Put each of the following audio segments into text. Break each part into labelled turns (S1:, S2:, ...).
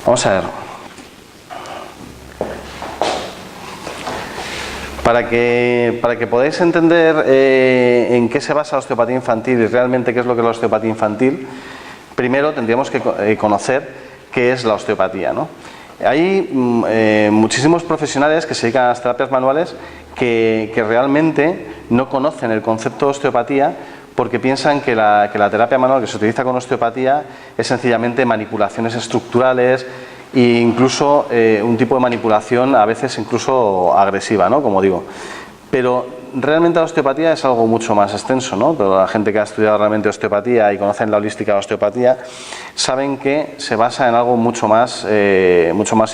S1: Vamos a ver. Para que podáis entender en qué se basa la osteopatía infantil y realmente qué es lo que es la osteopatía infantil, primero tendríamos que conocer qué es la osteopatía, ¿no? Hay muchísimos profesionales que se dedican a las terapias manuales que realmente no conocen el concepto de osteopatía porque piensan que la terapia manual que se utiliza con osteopatía es sencillamente manipulaciones estructurales e incluso un tipo de manipulación a veces incluso agresiva, ¿no? Como digo. Pero realmente la osteopatía es algo mucho más extenso, ¿no? Pero la gente que ha estudiado realmente osteopatía y conocen la holística de la osteopatía saben que se basa en algo mucho más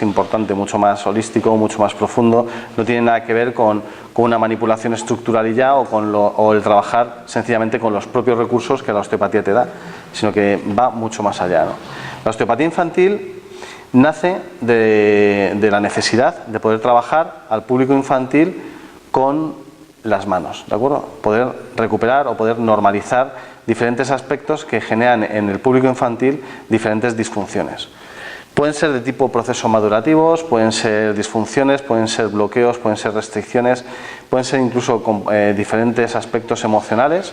S1: importante, mucho más holístico, mucho más profundo. No tiene nada que ver con una manipulación estructural y ya o el trabajar sencillamente con los propios recursos que la osteopatía te da, sino que va mucho más allá, ¿no? La osteopatía infantil nace de la necesidad de poder trabajar al público infantil con las manos, ¿de acuerdo? Poder recuperar o poder normalizar diferentes aspectos que generan en el público infantil diferentes disfunciones. Pueden ser de tipo procesos madurativos, pueden ser disfunciones, pueden ser bloqueos, pueden ser restricciones, pueden ser incluso diferentes aspectos emocionales,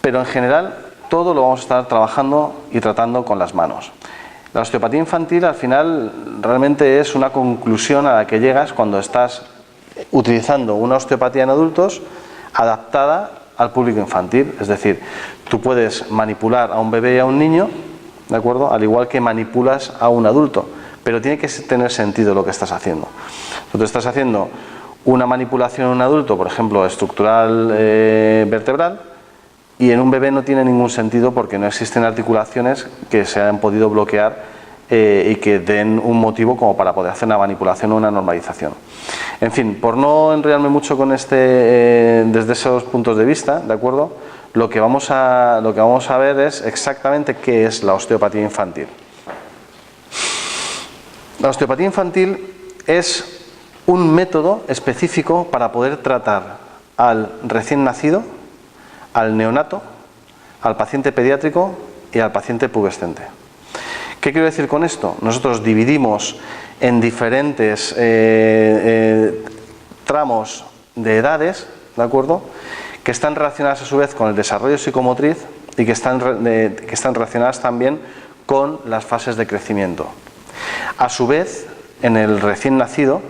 S1: pero en general todo lo vamos a estar trabajando y tratando con las manos. La osteopatía infantil al final realmente es una conclusión a la que llegas cuando estás utilizando una osteopatía en adultos adaptada al público infantil. Es decir, tú puedes manipular a un bebé y a un niño, ¿de acuerdo? Al igual que manipulas a un adulto, pero tiene que tener sentido lo que estás haciendo. Tú estás haciendo una manipulación en un adulto, por ejemplo, estructural vertebral, y en un bebé no tiene ningún sentido porque no existen articulaciones que se hayan podido bloquear y que den un motivo como para poder hacer una manipulación o una normalización. En fin, por no enredarme mucho con desde esos puntos de vista, ¿de acuerdo? Lo que vamos a ver es exactamente qué es la osteopatía infantil. La osteopatía infantil es un método específico para poder tratar al recién nacido, al neonato, al paciente pediátrico y al paciente pubescente. ¿Qué quiero decir con esto? Nosotros dividimos en diferentes tramos de edades, ¿de acuerdo?, que están relacionadas a su vez con el desarrollo psicomotriz y que están relacionadas también con las fases de crecimiento. A su vez, en el recién nacido,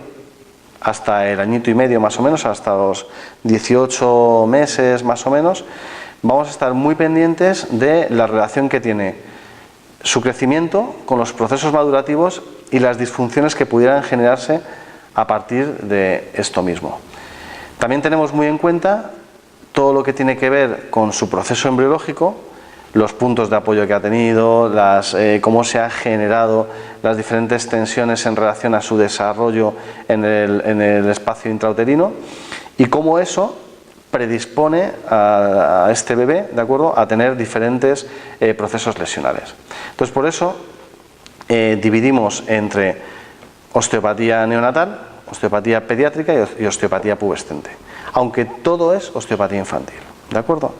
S1: hasta el añito y medio más o menos, hasta los 18 meses más o menos, vamos a estar muy pendientes de la relación que tiene su crecimiento con los procesos madurativos y las disfunciones que pudieran generarse a partir de esto mismo. También tenemos muy en cuenta todo lo que tiene que ver con su proceso embriológico, los puntos de apoyo que ha tenido, cómo se han generado las diferentes tensiones en relación a su desarrollo en el espacio intrauterino y cómo eso predispone a este bebé, ¿de acuerdo?, a tener diferentes procesos lesionales. Entonces, por eso dividimos entre osteopatía neonatal, osteopatía pediátrica y osteopatía pubescente, aunque todo es osteopatía infantil, ¿de acuerdo?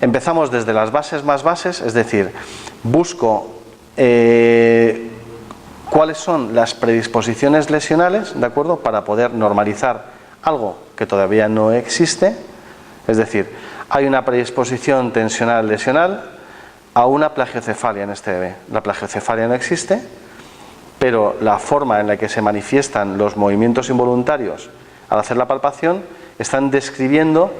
S1: Empezamos desde las bases más bases, es decir, busco cuáles son las predisposiciones lesionales, ¿de acuerdo?, para poder normalizar algo que todavía no existe, es decir, hay una predisposición tensional lesional a una plagiocefalia en este bebé. La plagiocefalia no existe, pero la forma en la que se manifiestan los movimientos involuntarios al hacer la palpación están describiendo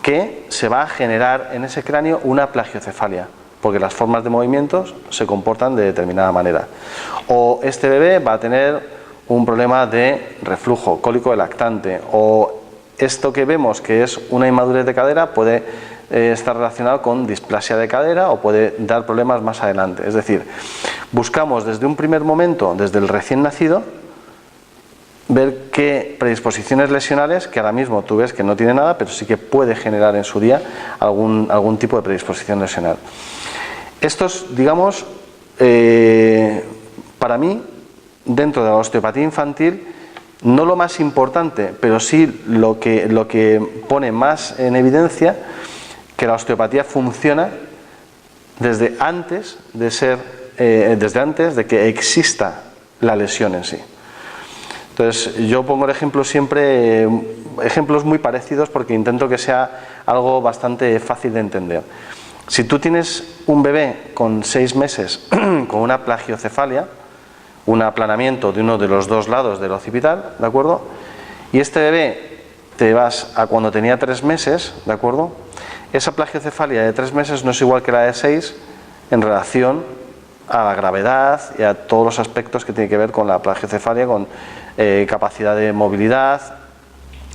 S1: que se va a generar en ese cráneo una plagiocefalia, porque las formas de movimientos se comportan de determinada manera. O este bebé va a tener un problema de reflujo, cólico de lactante, o esto que vemos que es una inmadurez de cadera puede estar relacionado con displasia de cadera o puede dar problemas más adelante. Es decir, buscamos desde un primer momento, desde el recién nacido, ver qué predisposiciones lesionales, que ahora mismo tú ves que no tiene nada, pero sí que puede generar en su día algún tipo de predisposición lesional. Estos, digamos, para mí, dentro de la osteopatía infantil, no lo más importante, pero sí lo que pone más en evidencia que la osteopatía funciona desde antes de ser desde antes de que exista la lesión en sí. Entonces, yo pongo el ejemplo siempre, ejemplos muy parecidos porque intento que sea algo bastante fácil de entender. Si tú tienes un bebé con 6 meses con una plagiocefalia, un aplanamiento de uno de los dos lados del occipital, ¿de acuerdo? Y este bebé te vas a cuando tenía 3 meses, ¿de acuerdo? Esa plagiocefalia de 3 meses no es igual que la de 6 en relación a la gravedad y a todos los aspectos que tienen que ver con la plagiocefalia, con capacidad de movilidad,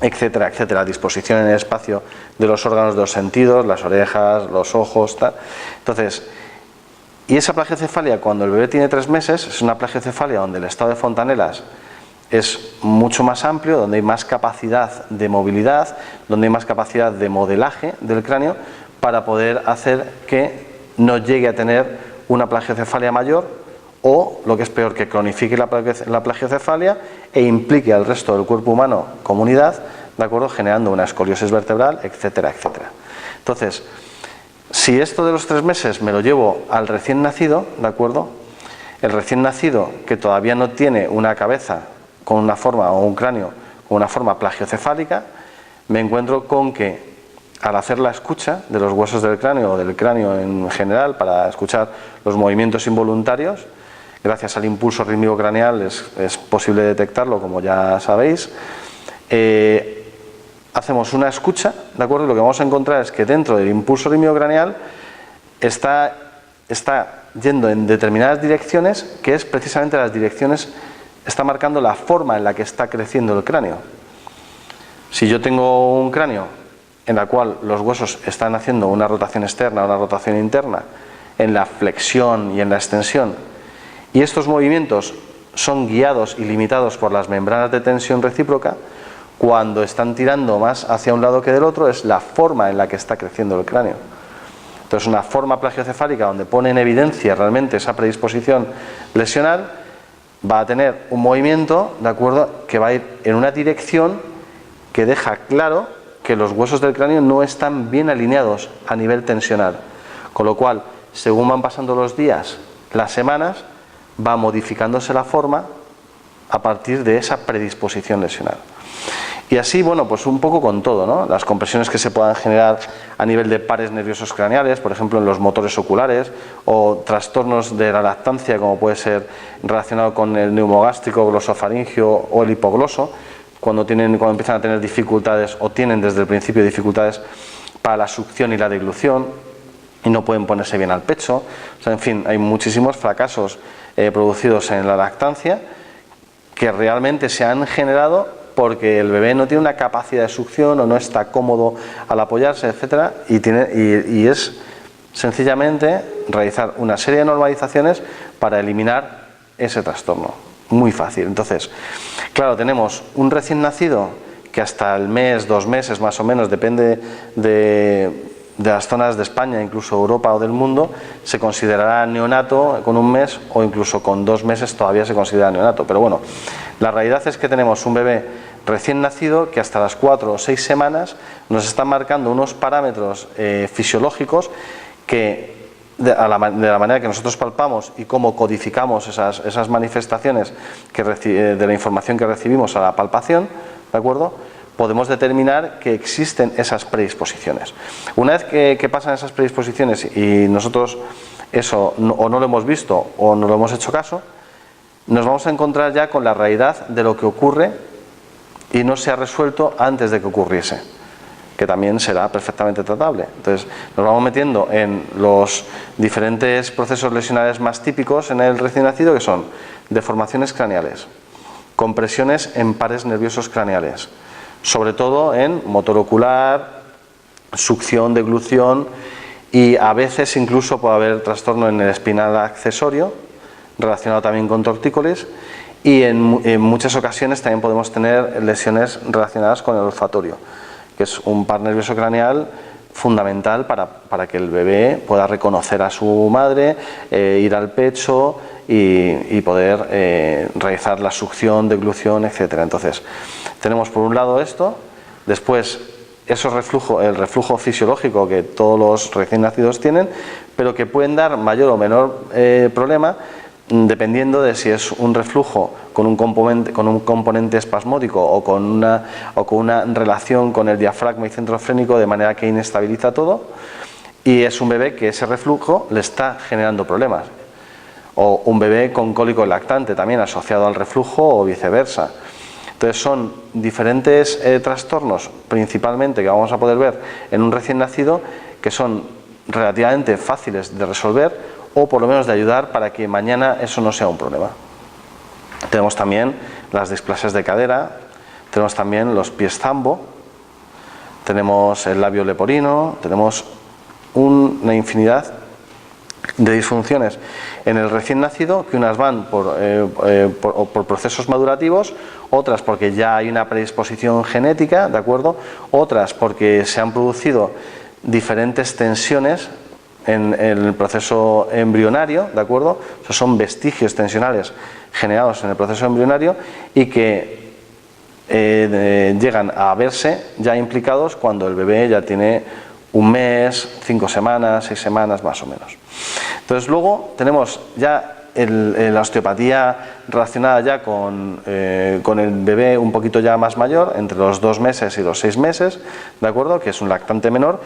S1: etcétera, etcétera, disposición en el espacio de los órganos de los sentidos, las orejas, los ojos, tal. Entonces, y esa plagiocefalia cuando el bebé tiene 3 meses es una plagiocefalia donde el estado de Fontanelas es mucho más amplio, donde hay más capacidad de movilidad, donde hay más capacidad de modelaje del cráneo para poder hacer que no llegue a tener una plagiocefalia mayor o, lo que es peor, que cronifique la plagiocefalia e implique al resto del cuerpo humano como unidad, ¿de acuerdo?, generando una escoliosis vertebral, etcétera, etcétera. Entonces, si esto de los 3 meses me lo llevo al recién nacido, ¿de acuerdo?, el recién nacido que todavía no tiene una cabeza con una forma o un cráneo con una forma plagiocefálica, me encuentro con que al hacer la escucha de los huesos del cráneo o del cráneo en general para escuchar los movimientos involuntarios, gracias al impulso rítmico craneal es posible detectarlo, como ya sabéis. Hacemos una escucha, ¿de acuerdo? Y lo que vamos a encontrar es que dentro del impulso rítmico craneal está yendo en determinadas direcciones, que es precisamente las direcciones, está marcando la forma en la que está creciendo el cráneo. Si yo tengo un cráneo en la cual los huesos están haciendo una rotación externa, una rotación interna, en la flexión y en la extensión, y estos movimientos son guiados y limitados por las membranas de tensión recíproca, cuando están tirando más hacia un lado que del otro es la forma en la que está creciendo el cráneo. Entonces, una forma plagiocefálica donde pone en evidencia realmente esa predisposición lesional va a tener un movimiento, ¿de acuerdo?, que va a ir en una dirección que deja claro que los huesos del cráneo no están bien alineados a nivel tensional, con lo cual, según van pasando los días, las semanas, va modificándose la forma a partir de esa predisposición lesional. Y así, bueno, pues un poco con todo, ¿no? Las compresiones que se puedan generar a nivel de pares nerviosos craneales, por ejemplo en los motores oculares, o trastornos de la lactancia, como puede ser relacionado con el neumogástrico, glosofaringio o el hipogloso, cuando empiezan a tener dificultades o tienen desde el principio dificultades para la succión y la deglución y no pueden ponerse bien al pecho. O sea, en fin, hay muchísimos fracasos producidos en la lactancia que realmente se han generado porque el bebé no tiene una capacidad de succión o no está cómodo al apoyarse, etcétera, y es sencillamente realizar una serie de normalizaciones para eliminar ese trastorno. Muy fácil. Entonces, claro, tenemos un recién nacido que hasta el mes, 2 meses más o menos, depende de las zonas de España, incluso Europa o del mundo, se considerará neonato con 1 mes o incluso con 2 meses todavía se considera neonato. Pero bueno, la realidad es que tenemos un bebé recién nacido que hasta las 4 o 6 semanas nos está marcando unos parámetros fisiológicos que de la manera que nosotros palpamos y cómo codificamos esas manifestaciones de la información que recibimos a la palpación, ¿de acuerdo?, podemos determinar que existen esas predisposiciones. Una vez que pasan esas predisposiciones y nosotros eso o no lo hemos visto o no lo hemos hecho caso, nos vamos a encontrar ya con la realidad de lo que ocurre y no se ha resuelto antes de que ocurriese, que también será perfectamente tratable. Entonces, nos vamos metiendo en los diferentes procesos lesionales más típicos en el recién nacido, que son deformaciones craneales, compresiones en pares nerviosos craneales, sobre todo en motor ocular, succión, deglución, y a veces incluso puede haber trastorno en el espinal accesorio, relacionado también con tortícolis, y en muchas ocasiones también podemos tener lesiones relacionadas con el olfatorio, que es un par nervioso craneal fundamental para que el bebé pueda reconocer a su madre, ir al pecho y poder realizar la succión, deglución, etcétera. Entonces, tenemos por un lado esto, después el reflujo fisiológico que todos los recién nacidos tienen, pero que pueden dar mayor o menor problema dependiendo de si es un reflujo con un componente espasmódico o con una relación con el diafragma y centro frénico, de manera que inestabiliza todo, y es un bebé que ese reflujo le está generando problemas, o un bebé con cólico lactante también asociado al reflujo o viceversa. Entonces son diferentes trastornos principalmente que vamos a poder ver en un recién nacido, que son relativamente fáciles de resolver o por lo menos de ayudar para que mañana eso no sea un problema. Tenemos también las displasias de cadera, tenemos también los pies zambo, tenemos el labio leporino, tenemos una infinidad de disfunciones en el recién nacido, que unas van por procesos madurativos, otras porque ya hay una predisposición genética, ¿de acuerdo? Otras porque se han producido diferentes tensiones en el proceso embrionario, ¿de acuerdo? O sea, son vestigios tensionales generados en el proceso embrionario y que llegan a verse ya implicados cuando el bebé ya tiene un mes, 5 semanas, 6 semanas más o menos. Entonces luego tenemos ya la osteopatía relacionada ya con el bebé un poquito ya más mayor, entre los 2 meses y los 6 meses, ¿de acuerdo? Que es un lactante menor,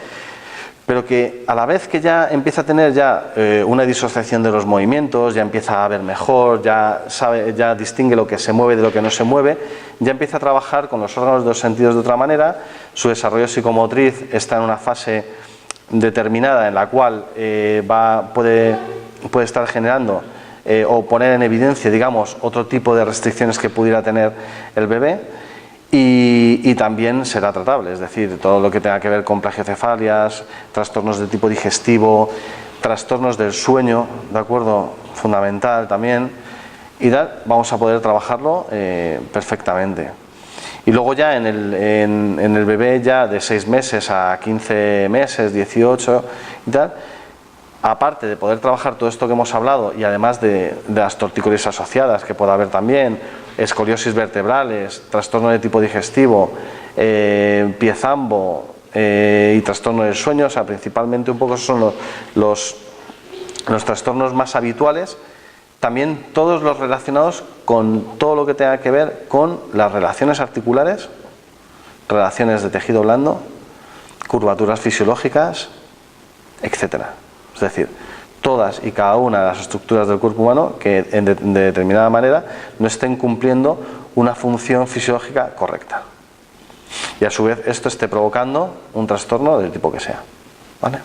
S1: pero que a la vez que ya empieza a tener ya una disociación de los movimientos, ya empieza a ver mejor, ya distingue lo que se mueve de lo que no se mueve, ya empieza a trabajar con los órganos de los sentidos de otra manera, su desarrollo psicomotriz está en una fase determinada en la cual puede estar generando o poner en evidencia, digamos, otro tipo de restricciones que pudiera tener el bebé. Y también será tratable, es decir, todo lo que tenga que ver con plagiocefalias, trastornos de tipo digestivo, trastornos del sueño, ¿de acuerdo? Fundamental también, y vamos a poder trabajarlo perfectamente. Y luego ya en el bebé ya de 6 meses a 15 meses, 18 y tal, aparte de poder trabajar todo esto que hemos hablado y además de las tortícolis asociadas que pueda haber también, escoliosis vertebrales, trastorno de tipo digestivo, pie zambo y trastorno del sueño, o sea, principalmente un poco son los trastornos más habituales, también todos los relacionados con todo lo que tenga que ver con las relaciones articulares, relaciones de tejido blando, curvaturas fisiológicas, etcétera. Es decir, todas y cada una de las estructuras del cuerpo humano que de determinada manera no estén cumpliendo una función fisiológica correcta. Y a su vez esto esté provocando un trastorno del tipo que sea. ¿Vale?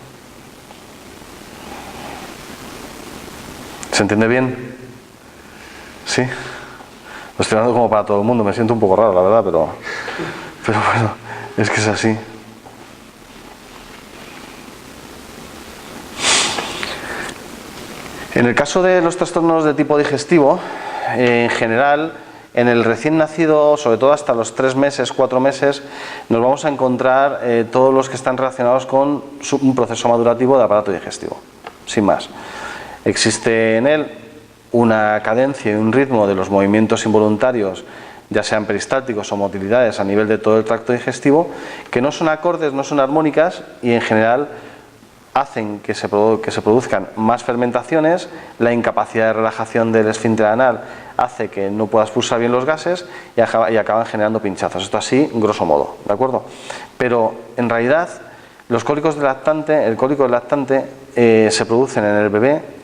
S1: ¿Se entiende bien? ¿Sí? Lo estoy hablando como para todo el mundo, me siento un poco raro, la verdad, pero bueno, es que es así. En el caso de los trastornos de tipo digestivo, en general, en el recién nacido, sobre todo hasta los 3 meses, 4 meses, nos vamos a encontrar todos los que están relacionados con un proceso madurativo de aparato digestivo, sin más. Existe en él una cadencia y un ritmo de los movimientos involuntarios, ya sean peristálticos o motilidades a nivel de todo el tracto digestivo, que no son acordes, no son armónicas y en general hacen que se produzcan más fermentaciones, la incapacidad de relajación del esfínter anal hace que no pueda expulsar bien los gases y acaban generando pinchazos. Esto así, grosso modo, ¿de acuerdo? Pero en realidad el cólico del lactante se producen en el bebé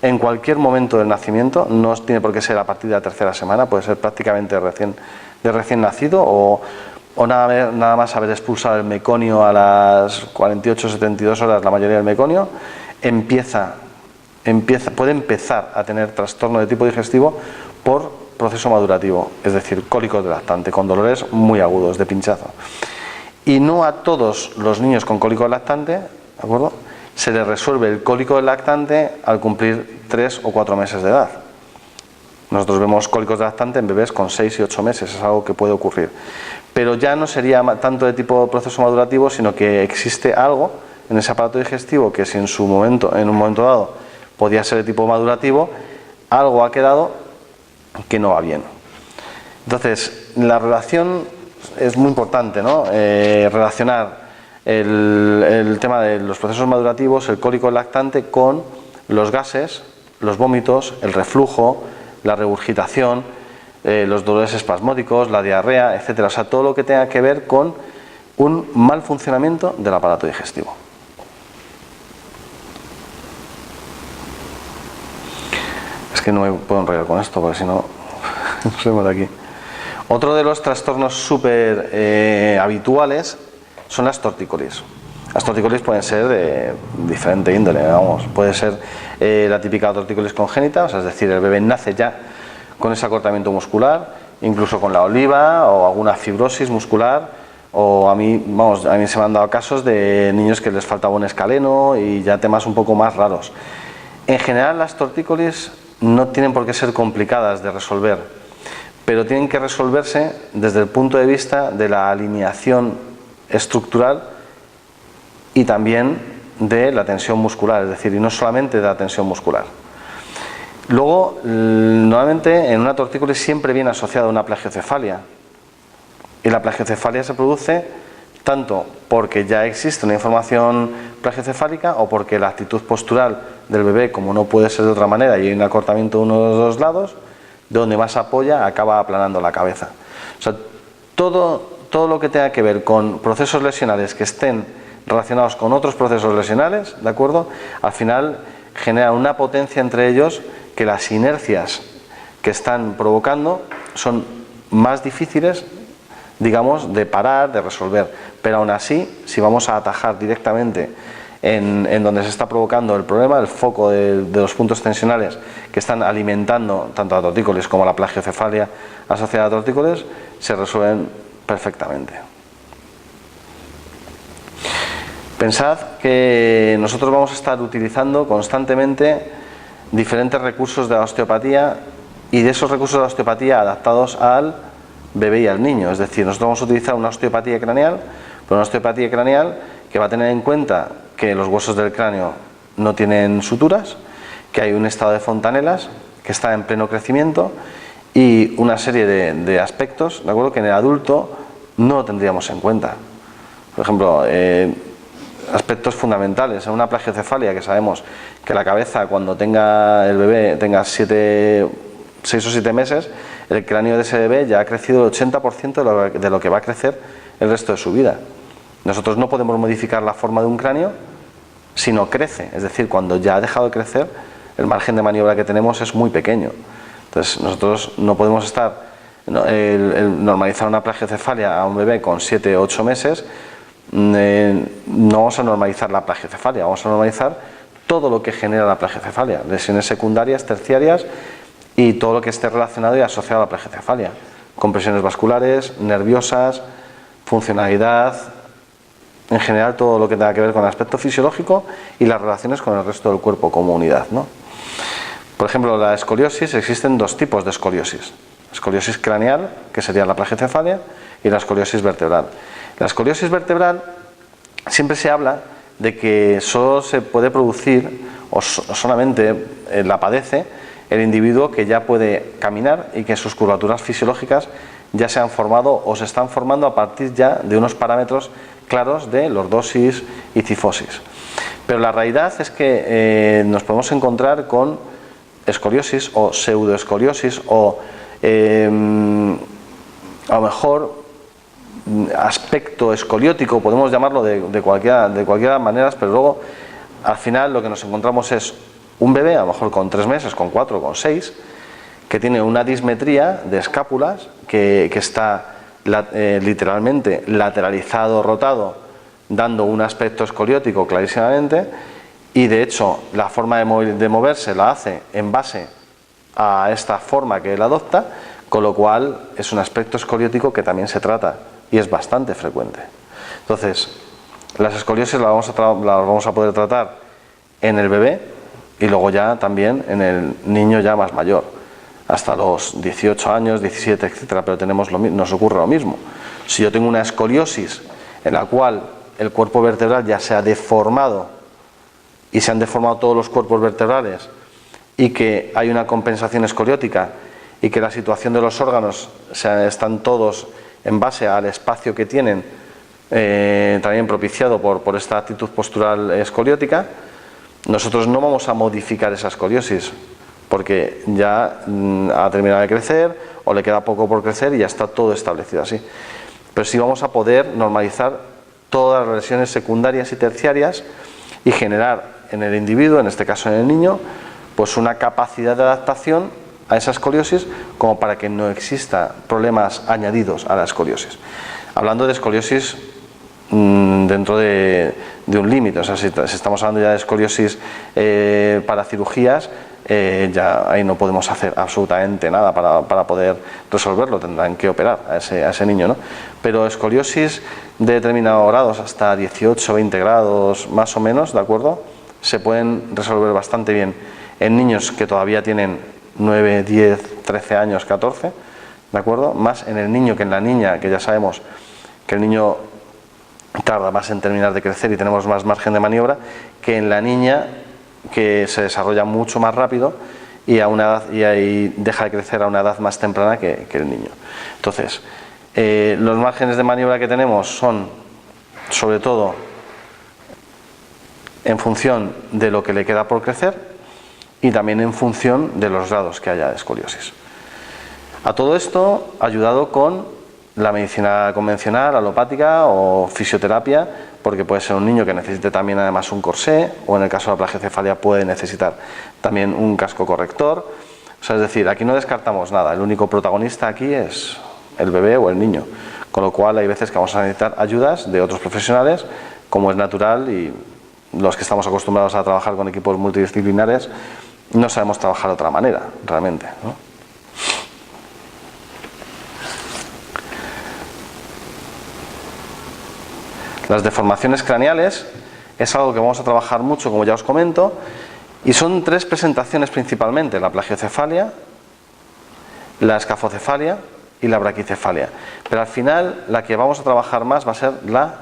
S1: en cualquier momento del nacimiento, no tiene por qué ser a partir de la 3ª semana, puede ser prácticamente de recién nacido o nada más haber expulsado el meconio a las 48-72 horas, la mayoría del meconio, puede empezar a tener trastorno de tipo digestivo por proceso madurativo, es decir, cólicos del lactante, con dolores muy agudos de pinchazo. Y no a todos los niños con cólico del lactante, ¿de acuerdo?, se les resuelve el cólico del lactante al cumplir 3 o 4 meses de edad. Nosotros vemos cólicos del lactante en bebés con 6 y 8 meses, es algo que puede ocurrir. Pero ya no sería tanto de tipo proceso madurativo, sino que existe algo en ese aparato digestivo que si en un momento dado podía ser de tipo madurativo, algo ha quedado que no va bien. Entonces, la relación es muy importante, ¿no? Relacionar el tema de los procesos madurativos, el cólico lactante, con los gases, los vómitos, el reflujo, la regurgitación, los dolores espasmódicos, la diarrea, etcétera. O sea, todo lo que tenga que ver con un mal funcionamiento del aparato digestivo. Es que no me puedo enrollar con esto porque si no nos vemos de aquí. Otro de los trastornos súper habituales son las tortícolis. Las tortícolis pueden ser de diferente índole, vamos. Puede ser la típica tortícolis congénita, o sea, es decir, el bebé nace ya con ese acortamiento muscular, incluso con la oliva o alguna fibrosis muscular, o a mí se me han dado casos de niños que les faltaba un escaleno y ya temas un poco más raros. En general, las tortícolis no tienen por qué ser complicadas de resolver, pero tienen que resolverse desde el punto de vista de la alineación estructural y también de la tensión muscular, es decir, y no solamente de la tensión muscular. Luego, normalmente en una tortícolis siempre viene asociada una plagiocefalia, y la plagiocefalia se produce tanto porque ya existe una información plagiocefálica o porque la actitud postural del bebé, como no puede ser de otra manera y hay un acortamiento de uno de los dos lados, de donde más apoya acaba aplanando la cabeza. O sea, todo lo que tenga que ver con procesos lesionales que estén relacionados con otros procesos lesionales, ¿de acuerdo? Al final genera una potencia entre ellos que las inercias que están provocando son más difíciles, digamos, de parar, de resolver. Pero aún así, si vamos a atajar directamente en donde se está provocando el problema, el foco de los puntos tensionales que están alimentando tanto la tortícolis como la plagiocefalia asociada a tortícolis, se resuelven perfectamente. Pensad que nosotros vamos a estar utilizando constantemente diferentes recursos de la osteopatía y de esos recursos de la osteopatía adaptados al bebé y al niño. Es decir, nosotros vamos a utilizar una osteopatía craneal, pero una osteopatía craneal que va a tener en cuenta que los huesos del cráneo no tienen suturas, que hay un estado de fontanelas que está en pleno crecimiento y una serie de aspectos, ¿de acuerdo?, que en el adulto no lo tendríamos en cuenta. Por ejemplo, aspectos fundamentales en una plagiocefalia, que sabemos que la cabeza, cuando el bebé tenga 6 o 7 meses, el cráneo de ese bebé ya ha crecido el 80% de lo que va a crecer el resto de su vida. Nosotros no podemos modificar la forma de un cráneo si no crece, es decir, cuando ya ha dejado de crecer, el margen de maniobra que tenemos es muy pequeño. Entonces nosotros no podemos normalizar una plagiocefalia a un bebé con 7 o 8 meses, no vamos a normalizar la plagiocefalia, vamos a normalizar todo lo que genera la plagiocefalia, lesiones secundarias, terciarias y todo lo que esté relacionado y asociado a la plagiocefalia, compresiones vasculares, nerviosas, funcionalidad, en general todo lo que tenga que ver con el aspecto fisiológico y las relaciones con el resto del cuerpo como unidad, ¿no? Por ejemplo, la escoliosis, existen 2 tipos de escoliosis: escoliosis craneal, que sería la plagiocefalia, y la escoliosis vertebral. La escoliosis vertebral siempre se habla de que solo se puede producir o solamente la padece el individuo que ya puede caminar y que sus curvaturas fisiológicas ya se han formado o se están formando a partir ya de unos parámetros claros de lordosis y cifosis. Pero la realidad es que nos podemos encontrar con escoliosis o pseudoescoliosis o a lo mejor aspecto escoliótico, podemos llamarlo de cualquiera maneras, pero luego al final lo que nos encontramos es un bebé, a lo mejor con 3 meses, con 4, con 6, que tiene una dismetría de escápulas que está literalmente lateralizado, rotado, dando un aspecto escoliótico clarísimamente, y de hecho la forma de moverse la hace en base a esta forma que él adopta, con lo cual es un aspecto escoliótico que también se trata y es bastante frecuente. Entonces, las escoliosis las vamos a poder tratar en el bebé y luego ya también en el niño ya más mayor, hasta los 18 años, 17, etcétera, pero nos ocurre lo mismo. Si yo tengo una escoliosis en la cual el cuerpo vertebral ya se ha deformado y se han deformado todos los cuerpos vertebrales y que hay una compensación escoliótica y que la situación de los órganos están todos en base al espacio que tienen, también propiciado por esta actitud postural escoliótica, nosotros no vamos a modificar esa escoliosis, porque ya ha terminado de crecer o le queda poco por crecer y ya está todo establecido así. Pero sí vamos a poder normalizar todas las lesiones secundarias y terciarias y generar en el individuo, en este caso en el niño, pues una capacidad de adaptación a esa escoliosis como para que no exista problemas añadidos a la escoliosis. Hablando de escoliosis dentro de un límite, o sea, si estamos hablando ya de escoliosis para cirugías, ya ahí no podemos hacer absolutamente nada para poder resolverlo, tendrán que operar a ese niño, ¿no? Pero escoliosis de determinados grados, hasta 18, 20 grados más o menos, ¿de acuerdo?, se pueden resolver bastante bien en niños que todavía tienen 9, 10, 13 años, 14, ¿de acuerdo? Más en el niño que en la niña, que ya sabemos que el niño tarda más en terminar de crecer y tenemos más margen de maniobra, que en la niña, que se desarrolla mucho más rápido y ahí deja de crecer a una edad más temprana que el niño. Entonces, los márgenes de maniobra que tenemos son, sobre todo, en función de lo que le queda por crecer y también en función de los grados que haya de escoliosis. A todo esto, ayudado con la medicina convencional, alopática o fisioterapia, porque puede ser un niño que necesite también además un corsé, o en el caso de la plagiocefalia puede necesitar también un casco corrector. O sea, es decir, aquí no descartamos nada, el único protagonista aquí es el bebé o el niño, con lo cual hay veces que vamos a necesitar ayudas de otros profesionales, como es natural, y los que estamos acostumbrados a trabajar con equipos multidisciplinares no sabemos trabajar de otra manera, realmente, ¿no? Las deformaciones craneales es algo que vamos a trabajar mucho, como ya os comento, y son 3 presentaciones principalmente: la plagiocefalia, la escafocefalia y la braquicefalia. Pero al final la que vamos a trabajar más va a ser la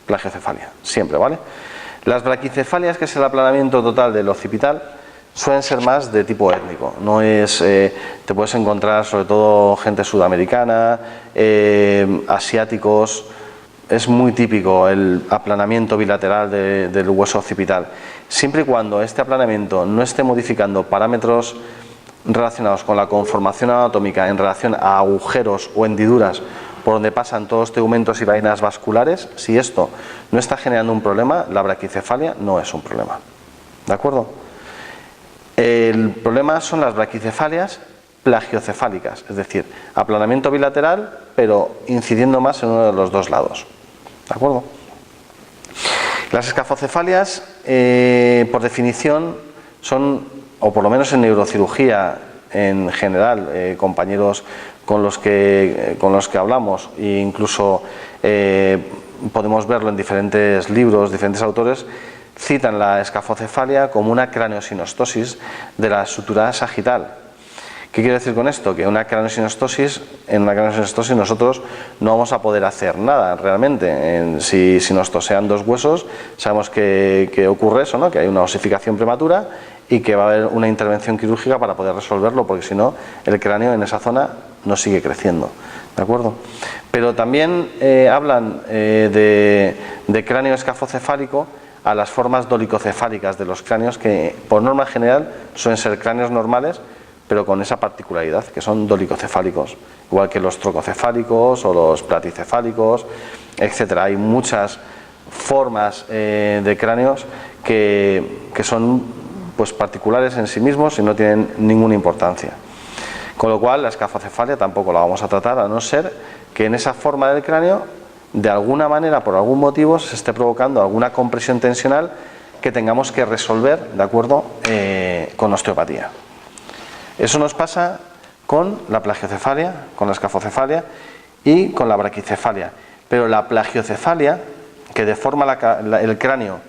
S1: plagiocefalia, siempre, ¿vale? Las braquicefalias, que es el aplanamiento total del occipital, suelen ser más de tipo étnico. No es, te puedes encontrar sobre todo gente sudamericana, asiáticos. Es muy típico el aplanamiento bilateral del hueso occipital. Siempre y cuando este aplanamiento no esté modificando parámetros relacionados con la conformación anatómica en relación a agujeros o hendiduras por donde pasan todos los tegumentos y vainas vasculares, si esto no está generando un problema, la braquicefalia no es un problema. ¿De acuerdo? El problema son las braquicefalias plagiocefálicas, es decir, aplanamiento bilateral, pero incidiendo más en uno de los dos lados. ¿De acuerdo? Las escafocefalias, por definición, son, o por lo menos en neurocirugía en general, compañeros con los que hablamos, e incluso podemos verlo en diferentes libros, diferentes autores, citan la escafocefalia como una craneosinostosis de la sutura sagital. ¿Qué quiero decir con esto? Que en una craneosinostosis nosotros no vamos a poder hacer nada realmente. Si nos tosean 2 huesos, sabemos que ocurre eso, ¿no? Que hay una osificación prematura y que va a haber una intervención quirúrgica para poder resolverlo, porque si no, el cráneo en esa zona no sigue creciendo. ¿De acuerdo? Pero también hablan de cráneo escafocefálico a las formas dolicocefálicas de los cráneos, que por norma general suelen ser cráneos normales, pero con esa particularidad, que son dolicocefálicos, igual que los trococefálicos o los platicefálicos, etcétera. Hay muchas formas de cráneos que son pues particulares en sí mismos y no tienen ninguna importancia. Con lo cual la escafocefalia tampoco la vamos a tratar, a no ser que en esa forma del cráneo, de alguna manera, por algún motivo, se esté provocando alguna compresión tensional que tengamos que resolver, ¿de acuerdo?, con osteopatía. Eso nos pasa con la plagiocefalia, con la escafocefalia y con la braquicefalia. Pero la plagiocefalia, que deforma el cráneo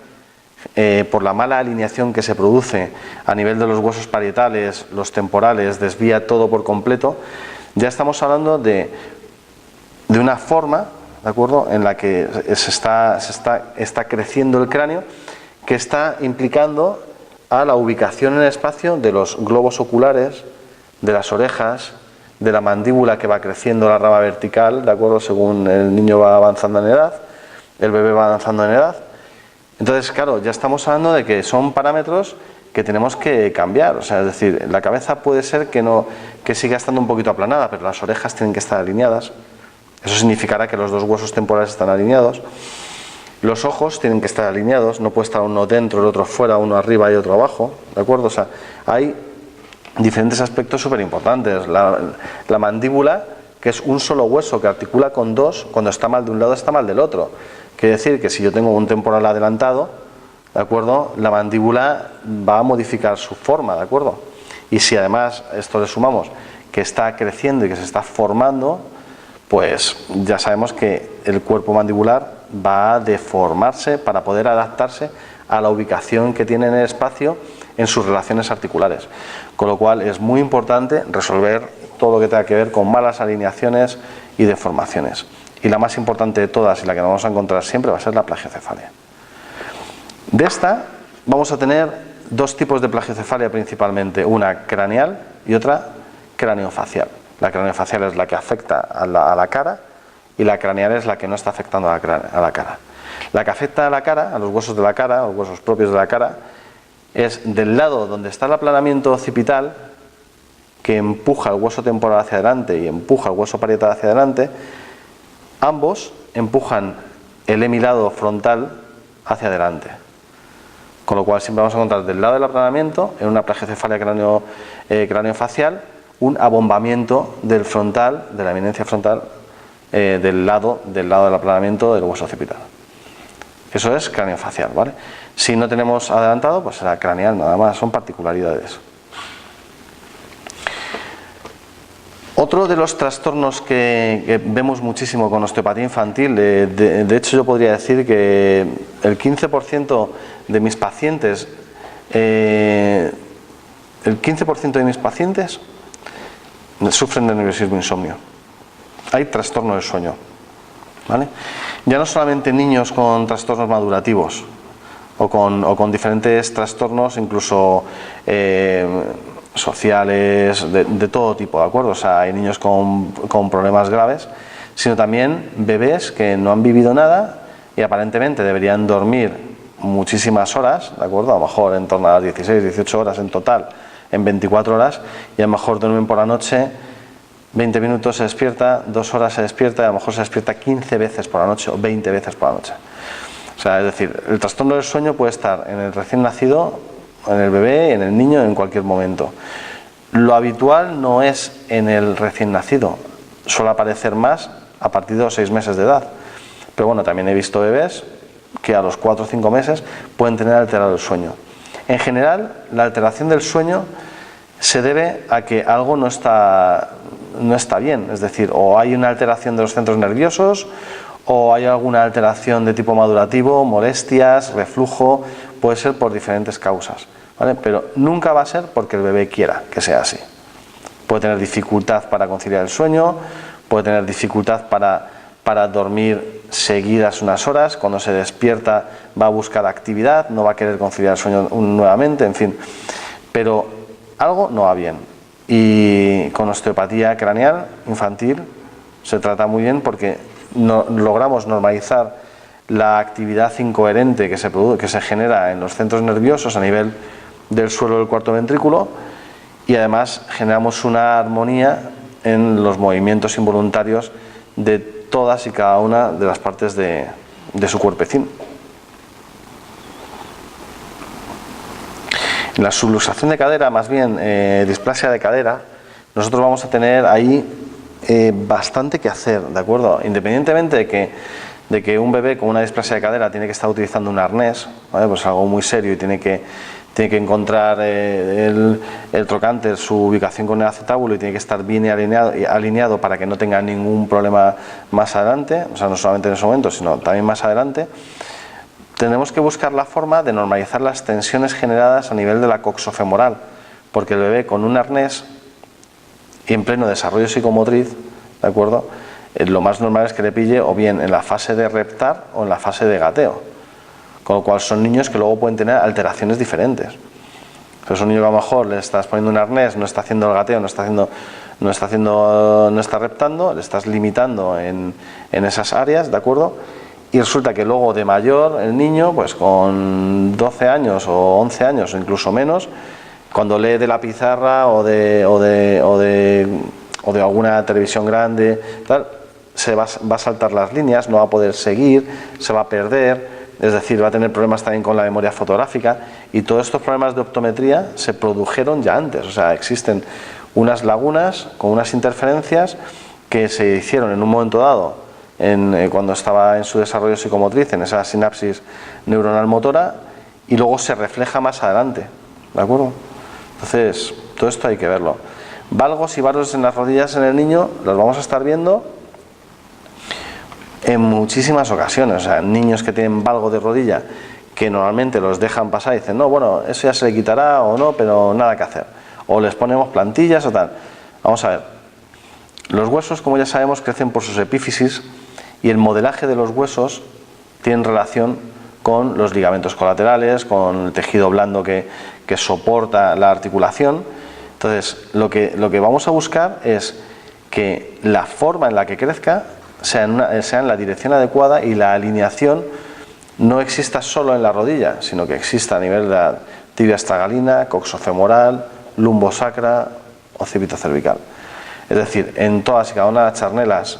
S1: por la mala alineación que se produce a nivel de los huesos parietales, los temporales, desvía todo por completo, ya estamos hablando de una forma, ¿de acuerdo?, en la que está creciendo el cráneo, que está implicando a la ubicación en el espacio de los globos oculares, de las orejas, de la mandíbula que va creciendo la rama vertical, ¿de acuerdo? Según el niño va avanzando en edad, el bebé va avanzando en edad. Entonces, claro, ya estamos hablando de que son parámetros que tenemos que cambiar. O sea, es decir, la cabeza puede ser que siga estando un poquito aplanada, pero las orejas tienen que estar alineadas. Eso significará que los dos huesos temporales están alineados. Los ojos tienen que estar alineados, no puede estar uno dentro, el otro fuera, uno arriba y otro abajo, ¿de acuerdo? O sea, hay diferentes aspectos súper importantes. La mandíbula, que es un solo hueso que articula con dos, cuando está mal de un lado está mal del otro. Quiere decir que si yo tengo un temporal adelantado, ¿de acuerdo?, la mandíbula va a modificar su forma, ¿de acuerdo? Y si además esto le sumamos que está creciendo y que se está formando, pues ya sabemos que el cuerpo mandibular va a deformarse para poder adaptarse a la ubicación que tiene en el espacio en sus relaciones articulares. Con lo cual es muy importante resolver todo lo que tenga que ver con malas alineaciones y deformaciones. Y la más importante de todas y la que nos vamos a encontrar siempre va a ser la plagiocefalia. De esta vamos a tener dos tipos de plagiocefalia principalmente, una craneal y otra craneofacial. La craneofacial es la que afecta a la cara y la craneal es la que no está afectando a la cara. La que afecta a la cara, a los huesos de la cara, a los huesos propios de la cara, es del lado donde está el aplanamiento occipital, que empuja el hueso temporal hacia adelante y empuja el hueso parietal hacia adelante. Ambos empujan el hemilado frontal hacia adelante. Con lo cual siempre vamos a encontrar del lado del aplanamiento, en una plagiocefalia craneofacial, un abombamiento del frontal, de la eminencia frontal, del lado del aplanamiento del hueso occipital. Eso es craneofacial, ¿vale? Si no tenemos adelantado, pues será craneal, nada más, son particularidades. Otro de los trastornos que vemos muchísimo con osteopatía infantil, de hecho yo podría decir que el 15% de mis pacientes, sufren de nerviosismo insomnio. Hay trastorno del sueño, ¿vale? Ya no solamente niños con trastornos madurativos o con diferentes trastornos, incluso sociales, de todo tipo, ¿de acuerdo? O sea, hay niños con problemas graves, sino también bebés que no han vivido nada y aparentemente deberían dormir muchísimas horas, ¿de acuerdo? A lo mejor en torno a las 16, 18 horas en total, en 24 horas, y a lo mejor duermen por la noche 20 minutos, se despierta, 2 horas se despierta, y a lo mejor se despierta 15 veces por la noche o 20 veces por la noche. O sea, es decir, el trastorno del sueño puede estar en el recién nacido, en el bebé, en el niño, en cualquier momento. Lo habitual no es en el recién nacido, suele aparecer más a partir de los 6 meses de edad. Pero bueno, también he visto bebés que a los 4 o 5 meses pueden tener alterado el sueño. En general, la alteración del sueño se debe a que algo no está bien, es decir, o hay una alteración de los centros nerviosos, o hay alguna alteración de tipo madurativo, molestias, reflujo, puede ser por diferentes causas, ¿vale? Pero nunca va a ser porque el bebé quiera que sea así. Puede tener dificultad para conciliar el sueño, puede tener dificultad para dormir seguidas unas horas, cuando se despierta va a buscar actividad, no va a querer conciliar el sueño nuevamente, en fin. Pero algo no va bien. Y con osteopatía craneal infantil se trata muy bien porque logramos normalizar la actividad incoherente que se genera en los centros nerviosos a nivel del suelo del cuarto ventrículo, y además generamos una armonía en los movimientos involuntarios de todas y cada una de las partes de su cuerpecín. En la subluxación de cadera, más bien displasia de cadera, nosotros vamos a tener ahí bastante que hacer, ¿de acuerdo? Independientemente de que un bebé con una displasia de cadera tiene que estar utilizando un arnés, ¿vale? Pues algo muy serio, y tiene que encontrar el trocánter, su ubicación con el acetábulo, y tiene que estar bien alineado para que no tenga ningún problema más adelante, o sea, no solamente en ese momento, sino también más adelante. Tenemos que buscar la forma de normalizar las tensiones generadas a nivel de la coxofemoral, porque el bebé con un arnés y en pleno desarrollo psicomotriz, ¿de acuerdo? Lo más normal es que le pille o bien en la fase de reptar o en la fase de gateo, con lo cual son niños que luego pueden tener alteraciones diferentes. Es un niño que a lo mejor le estás poniendo un arnés, no está haciendo el gateo, no está haciendo no está reptando, le estás limitando en esas áreas, ¿de acuerdo? Y resulta que luego de mayor, el niño, pues con 12 años o 11 años o incluso menos, cuando lee de la pizarra o de alguna televisión grande, tal, va a saltar las líneas, no va a poder seguir, se va a perder, es decir, va a tener problemas también con la memoria fotográfica, y todos estos problemas de optometría se produjeron ya antes, o sea, existen unas lagunas con unas interferencias que se hicieron en un momento dado, cuando estaba en su desarrollo psicomotriz, en esa sinapsis neuronal motora, y luego se refleja más adelante, ¿de acuerdo? Entonces, todo esto hay que verlo. Valgos y varos en las rodillas en el niño los vamos a estar viendo en muchísimas ocasiones. O sea, niños que tienen valgo de rodilla, que normalmente los dejan pasar y dicen, no, bueno, eso ya se le quitará o no, pero nada que hacer. O les ponemos plantillas o tal. Vamos a ver. Los huesos, como ya sabemos, crecen por sus epífisis, y el modelaje de los huesos tiene relación con los ligamentos colaterales, con el tejido blando que soporta la articulación. Entonces, lo que vamos a buscar es que la forma en la que crezca sea en la dirección adecuada, y la alineación no exista solo en la rodilla, sino que exista a nivel de la tibia astragalina, coxofemoral, lumbosacra, occipito cervical. Es decir, en todas y cada una de las charnelas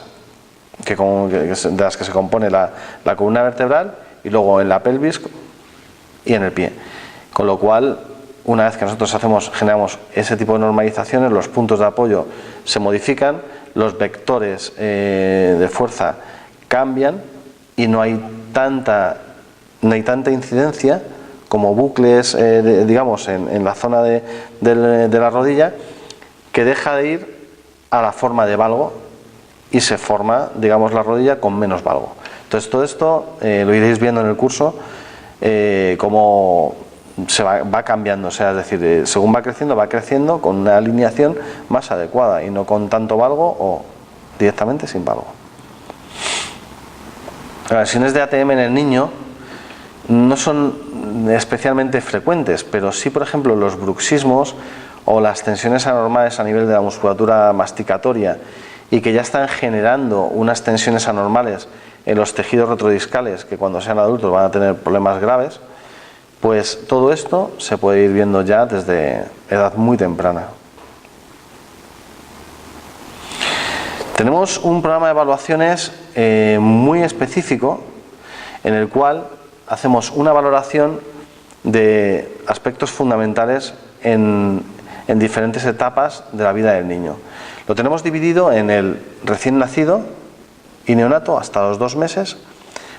S1: de las que se compone la columna vertebral, y luego en la pelvis y en el pie. Con lo cual, una vez que nosotros generamos ese tipo de normalizaciones, los puntos de apoyo se modifican, los vectores de fuerza cambian, y no hay tanta incidencia como bucles, digamos, en la zona de la rodilla, que deja de ir a la forma de valgo y se forma, digamos, la rodilla con menos valgo. Entonces, todo esto lo iréis viendo en el curso, cómo se va cambiando, o sea, es decir, según va creciendo con una alineación más adecuada y no con tanto valgo o directamente sin valgo. Las lesiones de ATM en el niño no son especialmente frecuentes, pero sí, por ejemplo, los bruxismos o las tensiones anormales a nivel de la musculatura masticatoria, y que ya están generando unas tensiones anormales en los tejidos retrodiscales, que cuando sean adultos van a tener problemas graves, pues todo esto se puede ir viendo ya desde edad muy temprana. Tenemos un programa de evaluaciones muy específico, en el cual hacemos una valoración de aspectos fundamentales en diferentes etapas de la vida del niño. Lo tenemos dividido en el recién nacido y neonato hasta los 2 meses,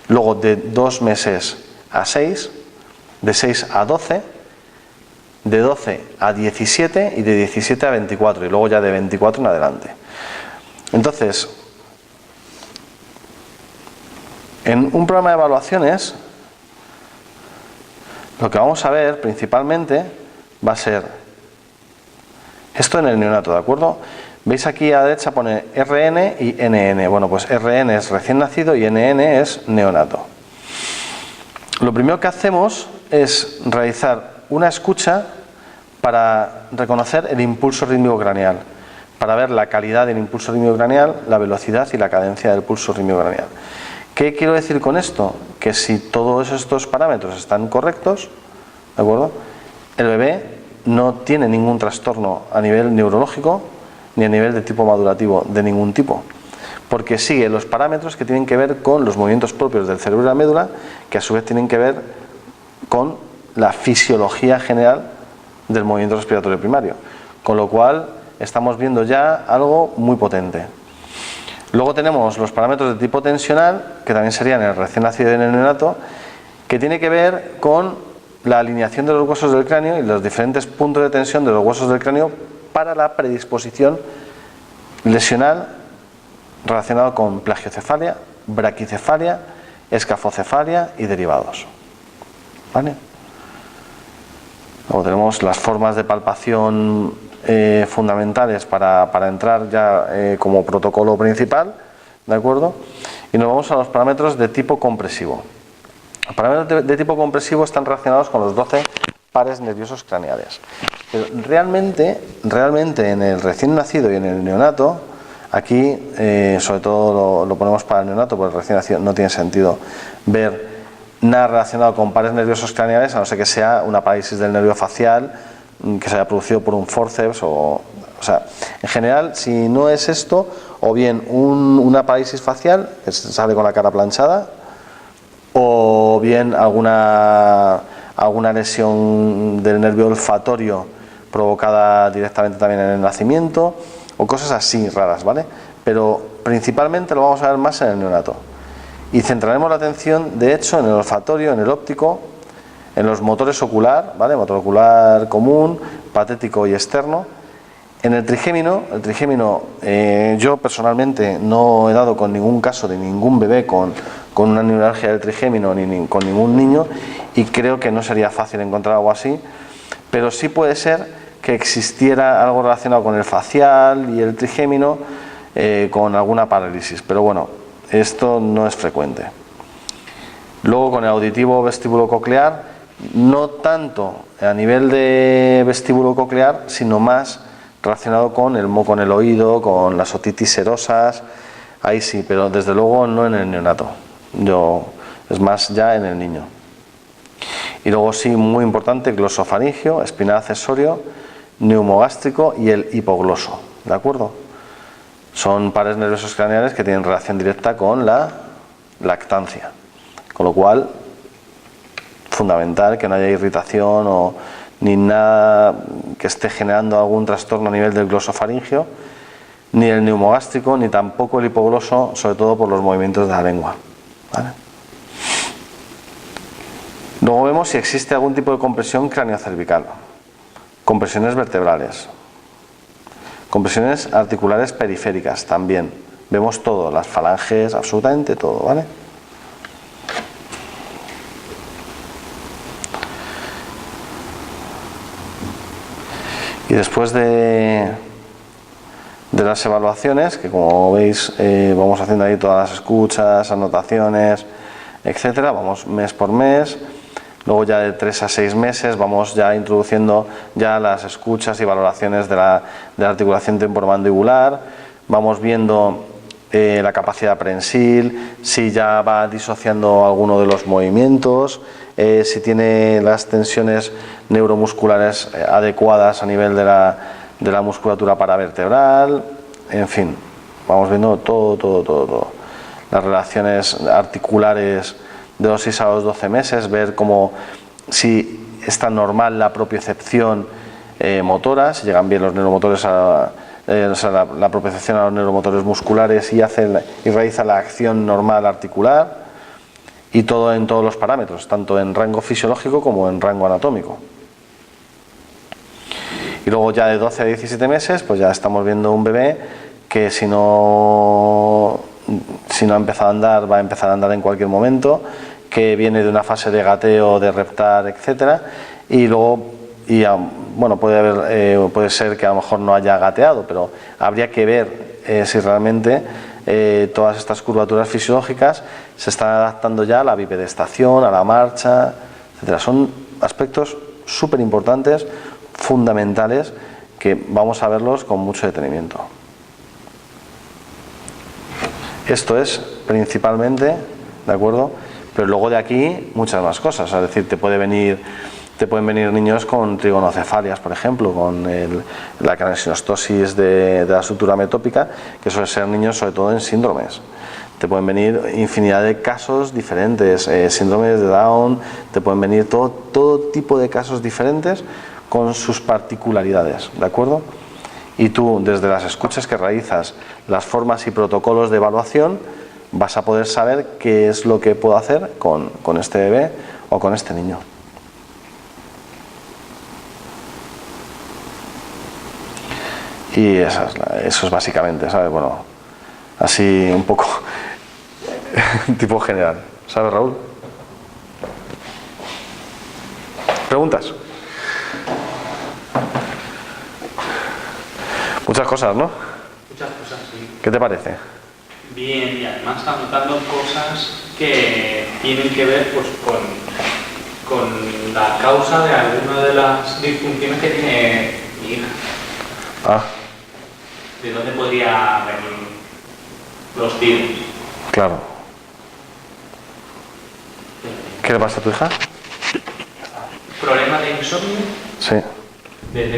S1: luego de 2 meses a 6, de 6 a 12, de 12 a 17 y de 17 a 24, y luego ya de 24 en adelante. Entonces, en un programa de evaluaciones, lo que vamos a ver principalmente va a ser esto en el neonato, ¿de acuerdo? Veis aquí a la derecha pone RN y NN. Bueno, pues RN es recién nacido y NN es neonato. Lo primero que hacemos es realizar una escucha para reconocer el impulso rítmico craneal, para ver la calidad del impulso rítmico craneal, la velocidad y la cadencia del pulso rítmico craneal. ¿Qué quiero decir con esto? Que si todos estos parámetros están correctos, ¿de acuerdo?, el bebé no tiene ningún trastorno a nivel neurológico ni a nivel de tipo madurativo de ningún tipo, porque sigue los parámetros que tienen que ver con los movimientos propios del cerebro y la médula, que a su vez tienen que ver con la fisiología general del movimiento respiratorio primario, con lo cual estamos viendo ya algo muy potente. Luego tenemos los parámetros de tipo tensional, que también serían en el recién nacido y en el neonato, que tiene que ver con la alineación de los huesos del cráneo y los diferentes puntos de tensión de los huesos del cráneo para la predisposición lesional relacionado con plagiocefalia, braquicefalia, escafocefalia y derivados. ¿Vale? Luego tenemos las formas de palpación fundamentales para entrar ya como protocolo principal, ¿de acuerdo? Y nos vamos a los parámetros de tipo compresivo. Los parámetros de tipo compresivo están relacionados con los 12 pares nerviosos craneales. Pero realmente en el recién nacido y en el neonato, aquí sobre todo lo ponemos para el neonato, porque el recién nacido no tiene sentido ver nada relacionado con pares nerviosos craneales, a no ser que sea una parálisis del nervio facial que se haya producido por un forceps o sea, en general, si no es esto, o bien una parálisis facial, que sale con la cara planchada, o bien alguna lesión del nervio olfatorio provocada directamente también en el nacimiento, o cosas así raras, ¿vale? Pero principalmente lo vamos a ver más en el neonato. Y centraremos la atención, de hecho, en el olfatorio, en el óptico, en los motores ocular, ¿vale? Motor ocular común, patético y externo. En el trigémino, yo personalmente no he dado con ningún caso de ningún bebé con una neuralgia del trigémino ni con ningún niño, y creo que no sería fácil encontrar algo así, pero sí puede ser que existiera algo relacionado con el facial y el trigémino, con alguna parálisis, pero bueno, esto no es frecuente. Luego con el auditivo vestíbulo coclear, no tanto a nivel de vestíbulo coclear, sino más relacionado con el moco en el oído, con las otitis serosas, ahí sí, pero desde luego no en el neonato, es más ya en el niño. Y luego sí, muy importante, glosofaringio, espinal accesorio, neumogástrico y el hipogloso, ¿de acuerdo? Son pares nerviosos craneales que tienen relación directa con la lactancia, con lo cual fundamental que no haya irritación ni nada que esté generando algún trastorno a nivel del glosofaringio, ni el neumogástrico, ni tampoco el hipogloso, sobre todo por los movimientos de la lengua, ¿vale? Luego vemos si existe algún tipo de compresión craneocervical, compresiones vertebrales, compresiones articulares periféricas también. Vemos todo, las falanges, absolutamente todo, ¿vale? Y después de las evaluaciones, que como veis vamos haciendo ahí todas las escuchas, anotaciones, etcétera, vamos mes por mes. Luego ya de 3 a 6 meses vamos ya introduciendo ya las escuchas y valoraciones de la articulación temporomandibular. Vamos viendo la capacidad prensil, si ya va disociando alguno de los movimientos, si tiene las tensiones neuromusculares adecuadas a nivel de la musculatura paravertebral, en fin, vamos viendo todo. Las relaciones articulares de los 6 a los 12 meses, ver si está normal la propiocepción motora, si llegan bien los neuromotores la propiocepción a los neuromotores musculares y realiza la acción normal articular, y todo en todos los parámetros, tanto en rango fisiológico como en rango anatómico. Y luego ya de 12 a 17 meses, pues ya estamos viendo un bebé que si no ha empezado a andar, va a empezar a andar en cualquier momento, que viene de una fase de gateo, de reptar, etcétera, y luego puede ser que a lo mejor no haya gateado, pero habría que ver si realmente todas estas curvaturas fisiológicas se están adaptando ya a la bipedestación, a la marcha, etcétera. Son aspectos súper importantes, fundamentales, que vamos a verlos con mucho detenimiento. Esto es principalmente, ¿de acuerdo? Pero luego de aquí muchas más cosas, es decir, te pueden venir niños con trigonocefalias, por ejemplo, con la craneosinostosis de la sutura metópica, que suelen ser niños sobre todo en síndromes. Te pueden venir infinidad de casos diferentes, síndromes de Down, te pueden venir todo tipo de casos diferentes con sus particularidades, ¿de acuerdo? Y tú, desde las escuchas que realizas, las formas y protocolos de evaluación, vas a poder saber qué es lo que puedo hacer con este bebé o con este niño. Y eso es básicamente, ¿sabes? Bueno, así un poco tipo general, ¿sabes, Raúl? ¿Preguntas? Muchas cosas, ¿no?
S2: Muchas cosas, sí.
S1: ¿Qué te parece?
S2: Bien, y además están notando cosas que tienen que ver pues con la causa de alguna de las disfunciones que tiene mi hija.
S1: Ah,
S2: ¿De dónde podría venir los tiros?
S1: claro. ¿Qué le pasa a tu hija?
S2: ¿Problema de insomnio?
S1: Sí.
S2: Desde